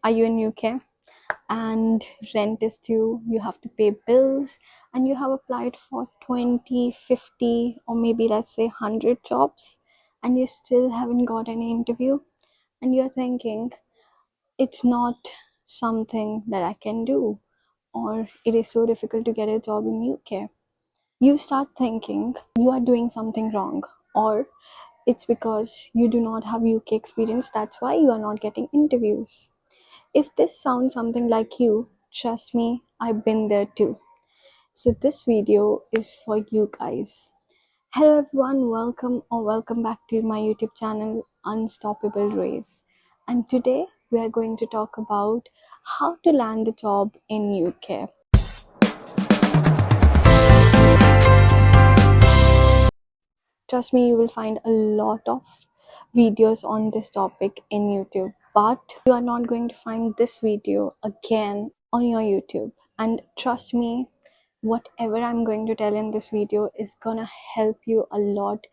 are you in UK and rent is due, you have to pay bills, and you have applied for 20, 50, or maybe let's say 100 jobs, and you still haven't got any interview, and you're thinking it's not something that I can do, or it is so difficult to get a job in UK. You start thinking you are doing something wrong, or it's because you do not have UK experience, that's why you are not getting interviews. If this sounds something like you, trust me, I've been there too. So this video is for you guys. Hello everyone, welcome back to my YouTube channel Unstoppable Race. And today we are going to talk about how to land a job in UK. Trust me, you will find a lot of videos on this topic in YouTube, but you are not going to find this video again on your YouTube. And trust me, whatever I'm going to tell in this video is gonna help you a lot,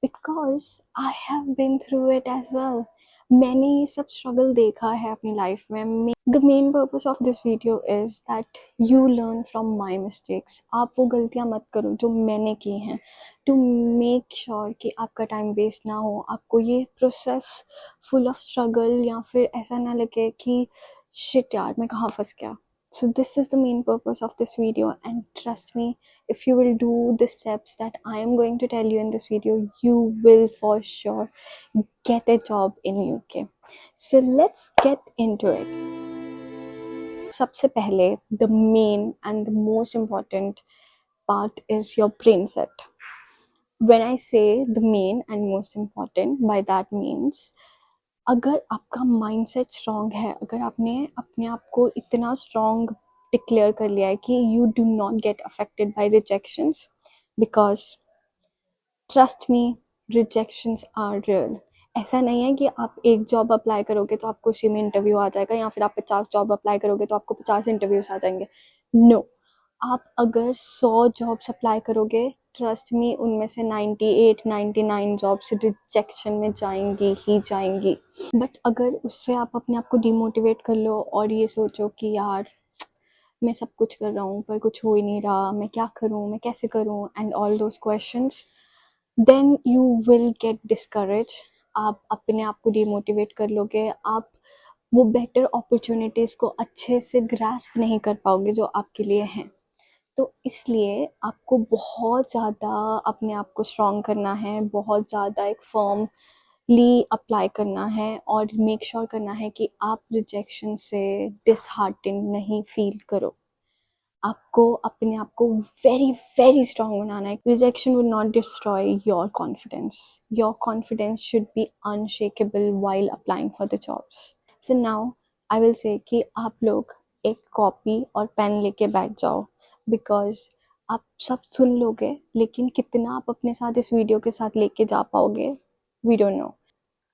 because I have been through it as well. मैंने ये सब struggle देखा है अपनी life में. The main purpose of this video is that you learn from my mistakes. आप वो गलतियाँ मत करो जो मैंने की हैं, to make sure कि आपका time waste ना हो, आपको ये process full of struggle या फिर ऐसा ना लगे कि shit यार मैं कहाँ फंस गया. So this is the main purpose of this video, and trust me, if you will do the steps that I am going to tell you in this video, you will for sure get a job in UK. So let's get into it. सबसे पहले, the main and the most important part is your brain set. When I say the main and most important, by that means अगर आपका mindset strong है, अगर आपने अपने आप को इतना strong declare कर लिया है कि you do not get affected by rejections, because trust me, rejections are real. ऐसा नहीं है कि आप एक जॉब अप्लाई करोगे तो आपको उसी में इंटरव्यू आ जाएगा, या फिर आप 50 जॉब अप्लाई करोगे तो आपको 50 इंटरव्यूज आ जाएंगे. नो, आप अगर 100 जॉब्स अप्लाई करोगे, ट्रस्ट मी, उनमें से 98 99 जॉब्स रिजेक्शन में जाएंगी ही जाएंगी. बट अगर उससे आप अपने आप को डिमोटिवेट कर लो और ये सोचो कि यार मैं सब कुछ कर रहा हूँ पर कुछ हो ही नहीं रहा, मैं क्या करूँ, मैं कैसे करूँ, and all those questions, then you will get discourage. आप अपने आप को डिमोटिवेट कर लोगे, आप वो बेटर अपॉर्चुनिटीज़ को अच्छे से ग्रास्प नहीं कर पाओगे जो आपके लिए हैं. तो इसलिए आपको बहुत ज़्यादा अपने आप को स्ट्रॉन्ग करना है, बहुत ज़्यादा एक फर्मली अप्लाई करना है, और मेक श्योर करना है कि आप रिजेक्शन से डिसहार्टेंड नहीं फील करो. आपको अपने आप को वेरी वेरी स्ट्रॉन्ग बनाना है. Rejection would not destroy your confidence. Your confidence should be unshakeable while applying for the jobs. So now I will say कि आप लोग एक कॉपी और पेन लेके बैठ जाओ, बिकॉज आप सब सुन लोगे, लेकिन कितना आप अपने साथ इस वीडियो के साथ लेके जा पाओगे, we don't know.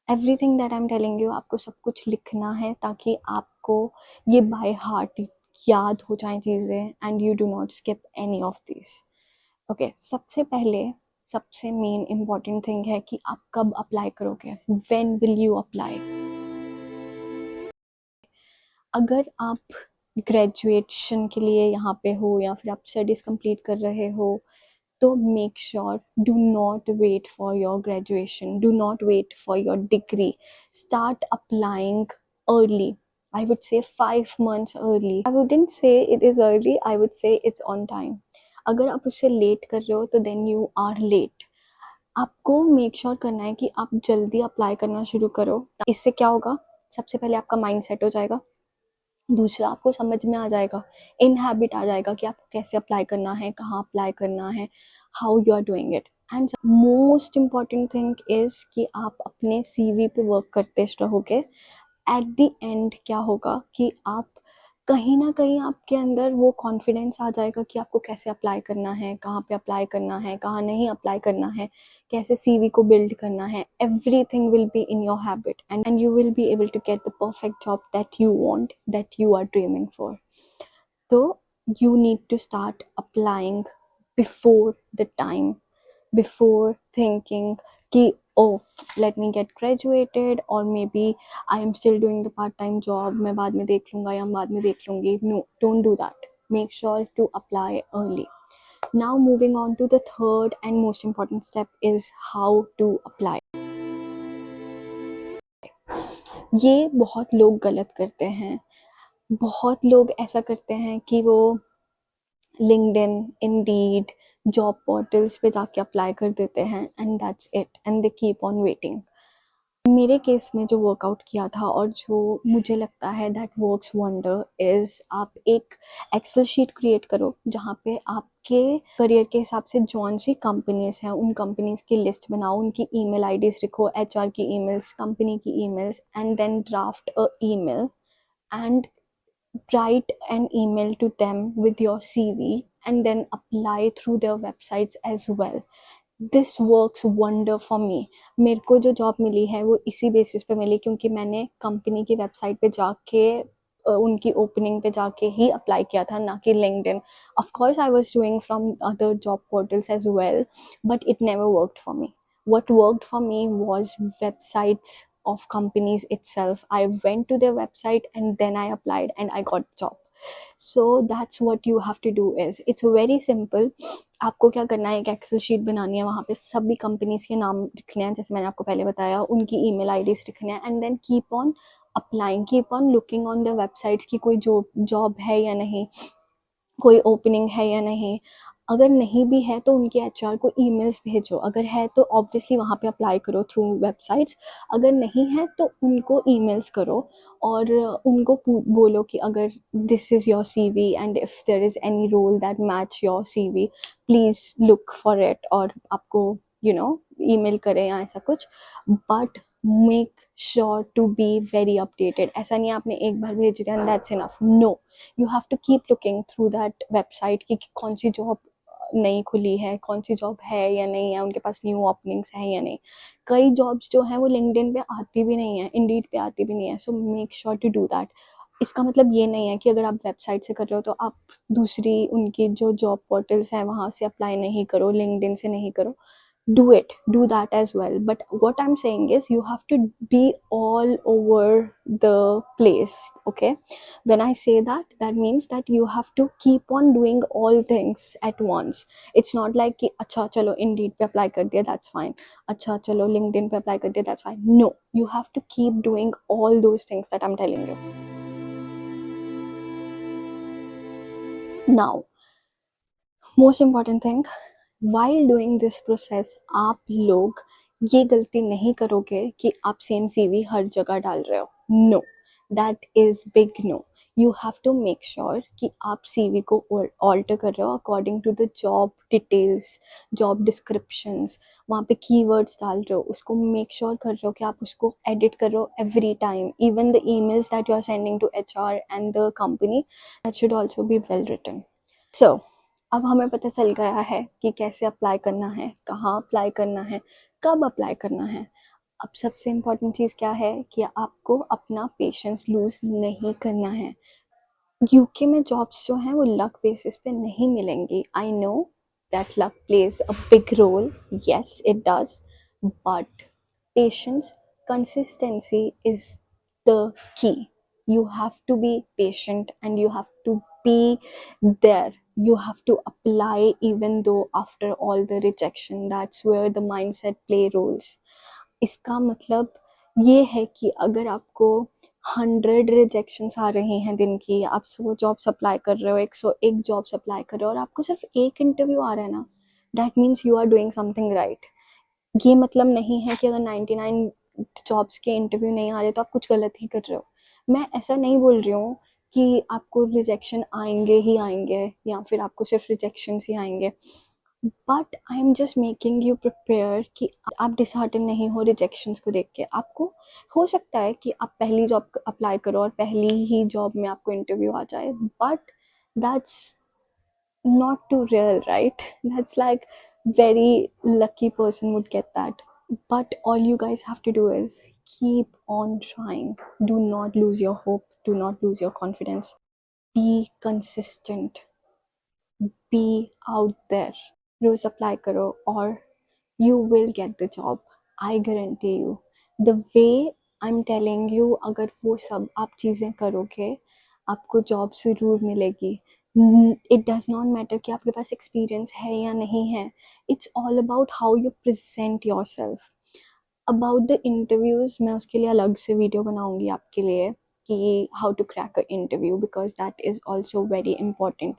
Everything that I am telling you, आपको सब कुछ लिखना है ताकि आपको ये बाय हार्ट याद हो जाए चीज़ें, and you do not skip any of this. Okay, सबसे पहले सबसे मेन इम्पॉर्टेंट थिंग है कि आप कब अप्लाई करोगे. When will you apply. अगर आप ग्रेजुएशन के लिए यहाँ पे हो या फिर आप स्टडीज़ कंप्लीट कर रहे हो, तो make sure, do not wait for your graduation, do not wait for your degree. Start applying early. I would say 5 months early. I wouldn't say it is early, I would say it's on time. अगर आप उससे late कर रहे हो तो then you are late. आपको make sure करना है कि आप जल्दी अप्लाई करना शुरू करो. इससे क्या होगा, सबसे पहले आपका माइंड सेट हो जाएगा. दूसरा, आपको समझ में आ जाएगा, इन हैबिट आ जाएगा कि आपको कैसे अप्लाई करना है, कहाँ अप्लाई करना है, how you are doing it. And most important thing is कि आप अपने CV पे वर्क करते रहोगे. एट द एंड क्या होगा कि आप कहीं ना कहीं आपके अंदर वो कॉन्फिडेंस आ जाएगा कि आपको कैसे अप्लाई करना है, कहाँ पे अप्लाई करना है, कहाँ नहीं अप्लाई करना है, कैसे CV को बिल्ड करना है. Everything will be in your habit, and you will be able to get the perfect job that you want, that you are dreaming for. तो you need to start applying before the time, before thinking कि oh, let me get graduated, or maybe I am still doing the part time job, मैं बाद में देख लूँगा या बाद में देख लूँगी. No, don't do that. Make sure to apply early. Now moving on to the third and most important step is how to apply. ये बहुत लोग गलत करते हैं. बहुत लोग ऐसा करते हैं कि वो लिंक्डइन, इंडीड, जॉब पोर्टल्स पे जाके अप्लाई कर देते हैं and that's it and they keep on waiting. मेरे केस में जो वर्कआउट किया था और जो मुझे लगता है दैट वर्क्स वंडर इज़, आप एक एक्सेल शीट क्रिएट करो जहाँ पे आपके करियर के हिसाब से जौन सी कंपनीज हैं उन कंपनीज की लिस्ट बनाओ, उनकी ईमेल आईडीज लिखो, एचआर की ईमेल्स, कंपनी की emails, and then draft a email and write an email to them with your CV and then apply through their websites as well. This works wonder for me. मेरे को जो job मिली है वो इसी basis पे मिली क्योंकि मैंने कंपनी की वेबसाइट पे जाके उनकी ओपनिंग पे जाके ही अप्लाई किया था, ना कि LinkedIn. Of course I was doing from other job portals as well, but it never worked for me. What worked for me was websites of companies itself. I went to their website and then I applied and I got the job. So that's what you have to do. Is it's very simple. आपको क्या करना है, एक Excel sheet बनानी है, वहाँ पे सभी कंपनीज के नाम लिखने हैं जैसे मैंने आपको पहले बताया, उनकी ईमेल आईडीज लिखने हैं and then keep on applying, keep on looking on the websites की कोई जॉब है या नहीं, कोई ओपनिंग है या नहीं. अगर नहीं भी है तो उनके एचआर को ईमेल्स भेजो, अगर है तो ऑब्वियसली वहाँ पे अप्लाई करो थ्रू वेबसाइट्स, अगर नहीं है तो उनको ईमेल्स करो और उनको बोलो कि अगर this is your CV and if there is any role that match your CV please look for it, और आपको ईमेल करें या ऐसा कुछ. But make sure to be very updated. ऐसा नहीं है आपने एक बार भेज दिया and that's enough. No, you have to keep looking through that website कि कौन सी जॉब नई खुली है, कौन सी जॉब है या नहीं है, उनके पास न्यू ओपनिंग्स हैं या नहीं. कई जॉब्स जो हैं वो लिंक्डइन पे आती भी नहीं है, इंडीड पे आती भी नहीं है. So make sure to do that. इसका मतलब ये नहीं है कि अगर आप वेबसाइट से कर रहे हो तो आप दूसरी उनकी जो जॉब पोर्टल्स हैं वहाँ से अप्लाई नहीं करो, लिंक्डइन से नहीं करो. Do that as well. But what I'm saying is you have to be all over the place. Okay, when I say that, that means that you have to keep on doing all things at once. It's not like कि अच्छा चलो Indeed पे apply कर दिया, that's fine, अच्छा चलो LinkedIn पे apply कर दिया, that's fine. No, you have to keep doing all those things that I'm telling you. Now, most important thing, while doing this process, आप लोग ये गलती नहीं करोगे कि आप सेम सीवी हर जगह डाल रहे हो. No, that is big no. You have to make sure कि आप सीवी को ऑल्टर कर रहे हो according to the job details, job descriptions, वहाँ पे कीवर्ड्स डाल रहे हो, उसको मेक श्योर कर रहे हो कि आप उसको एडिट कर रहे हो every time. Even the emails that you are sending to HR and the company, that should also be well written. So अब हमें पता चल गया है कि कैसे अप्लाई करना है, कहाँ अप्लाई करना है, कब अप्लाई करना है. अब सबसे इम्पॉर्टेंट चीज़ क्या है कि आपको अपना पेशेंस लूज़ नहीं करना है. यूके में जॉब्स जो हैं वो लक बेसिस पे नहीं मिलेंगी. I know that luck plays a big role, yes it does, but patience, consistency is the key. You have to be patient and you have to be there. You have to apply even though after all the rejection. That's where the mindset play roles. इसका मतलब ये है कि अगर आपको 100 rejections आ रही हैं दिन की, आप 100 जॉब्स अप्लाई कर रहे हो, 101 जॉब्स अप्लाई कर रहे हो और आपको सिर्फ एक इंटरव्यू आ रहा है ना, that means you are doing something right. ये मतलब नहीं है कि अगर 99 जॉब्स के इंटरव्यू नहीं आ रहे तो आप कुछ गलत ही कर रहे हो. मैं ऐसा नहीं बोल रही हूँ कि आपको रिजेक्शन आएंगे ही आएंगे या फिर आपको सिर्फ रिजेक्शन ही आएंगे, but I am just making you prepare कि आप डिसहार्टन नहीं हो रिजेक्शंस को देख के. आपको हो सकता है कि आप पहली जॉब अप्लाई करो और पहली ही जॉब में आपको इंटरव्यू आ जाए, but that's not too real, right? That's like very lucky person would get that. But all you guys have to do is keep on trying. Do not lose your hope. Do not lose your confidence. Be consistent. Be out there. रोज apply करो और you will get the job. I guarantee you, the way I'm telling you, अगर वो सब आप चीज़ें करोगे, आपको जॉब ज़रूर मिलेगी। इट डज़ नॉट मैटर कि आपके पास एक्सपीरियंस है या नहीं है। It's all about how you present yourself. About the interviews मैं उसके लिए अलग से वीडियो बनाऊंगी आपके लिए, कि how to crack a interview, because that is also very important.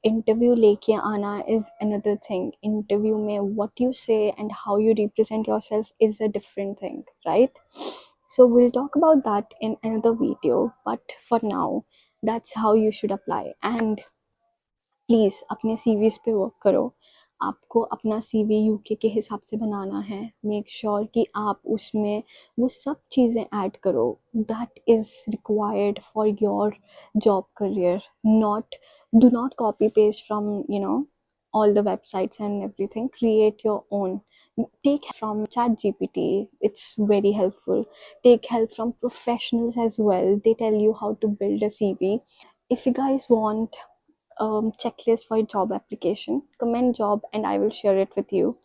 Interview लेके आना इज़ अनदर थिंग, इंटरव्यू में what you say and how you represent yourself is a different thing, right? So we'll talk about that in another video, but for now, that's how you should apply. And please अपने CVs पे work करो। आपको अपना CV UK के हिसाब से बनाना है। Make sure कि आप उसमें वो सब चीज़ें ऐड करो that is required for your job career. Not do not copy paste from all the websites and everything. Create your own. Take help from ChatGPT, it's very helpful. Take help from professionals as well, they tell you how to build a CV. If you guys want checklist for job application, comment job and I will share it with you.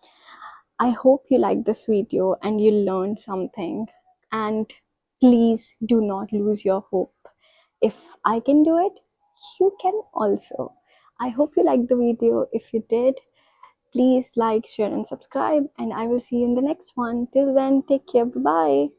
I hope you like this video and you learned something, and please do not lose your hope. If I can do it, you can also. I hope you liked the video. If you did, please like, share and subscribe, and I will see you in the next one. Till then, take care. Bye bye.